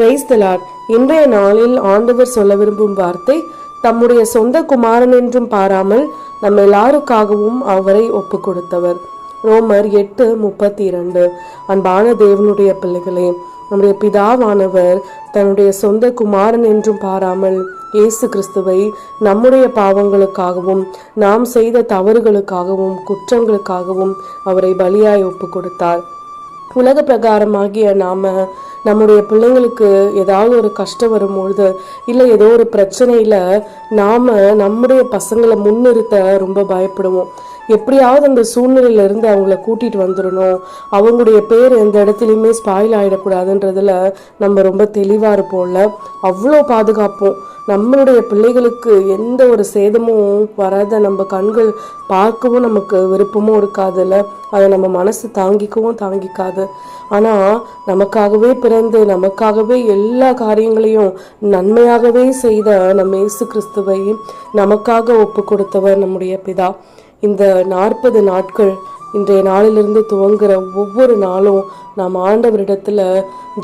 Praise the Lord. இன்றைய நாளில் ஆண்டவர் சொல்ல விரும்பும் வார்த்தை, தம்முடைய சொந்த குமாரன் என்றும் பாராமல் நம்ம எல்லாருக்காகவும் அவரை ஒப்பு கொடுத்தவர். ரோமர் 8:32. அன்பான தேவனுடைய பிள்ளைகளே, நம்முடைய பிதாவானவர் தன்னுடைய சொந்த குமாரன் என்றும் பாராமல் இயேசு கிறிஸ்துவை நம்முடைய பாவங்களுக்காகவும் நாம் செய்த தவறுகளுக்காகவும் குற்றங்களுக்காகவும் அவரை பலியாய் ஒப்பு கொடுத்தார். உலக பிரகாரமாகிய நாம நம்முடைய பிள்ளைங்களுக்கு ஏதாவது ஒரு கஷ்டம் வரும்பொழுது, இல்லை ஏதோ ஒரு பிரச்சனையில நாம நம்முடைய பசங்களை முன்னிறுத்த ரொம்ப பயப்படுவோம். எப்படியாவது அந்த சூழ்நிலையில இருந்து அவங்கள கூட்டிட்டு வந்துடணும், அவங்களுடைய பேர் எந்த இடத்துலையுமே ஸ்பாயில் ஆயிடக்கூடாதுன்றதுல நம்ம ரொம்ப தெளிவா இருப்போம்ல. அவ்வளோ பாதுகாப்போம். நம்மளுடைய பிள்ளைகளுக்கு எந்த ஒரு சேதமும் வராத நம்ம கண்கள் பார்க்கவும் நமக்கு விருப்பமும் இருக்காதுல்ல, அதை நம்ம மனசு தாங்கிக்கவும் தாங்கிக்காது. ஆனா நமக்காகவே பிறந்து நமக்காகவே எல்லா காரியங்களையும் நன்மையாகவே செய்த நம்ம இயேசு கிறிஸ்துவை நமக்காக ஒப்பு கொடுத்தவர் நம்முடைய பிதா. இந்த 40 நாட்கள் இன்றைய நாளிலிருந்து துவங்குற ஒவ்வொரு நாளும் நாம் ஆண்டவரிடத்துல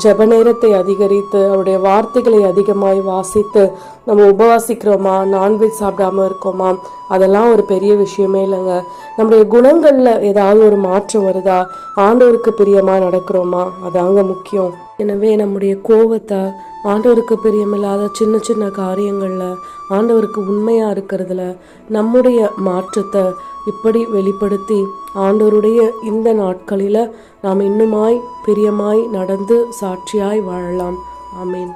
ஜெப நேரத்தை அதிகரித்து அவருடைய வார்த்தைகளை அதிகமாய் வாசித்து நம்ம உபவாசிக்கிறோமா, நான்வெஜ் சாப்பிடாம இருக்கோமா, அதெல்லாம் ஒரு பெரிய விஷயமே இல்லைங்க. நம்முடைய குணங்கள்ல ஏதாவது ஒரு மாற்றம் வருதா, ஆண்டவருக்கு பிரியமா நடக்கிறோமா, அதாங்க முக்கியம். எனவே நம்முடைய கோபத்தை, ஆண்டவருக்கு பிரியமில்லாத சின்ன சின்ன காரியங்கள்ல ஆண்டவருக்கு உண்மையா இருக்கிறதுல நம்முடைய மாற்றத்தை இப்படி வெளிப்படுத்தி ஆண்டவருடைய இந்த நாட்களில நாம் இன்னுமாய் பிரியமாய் நடந்து சாட்சியாய் வாழலாம். ஆமீன்.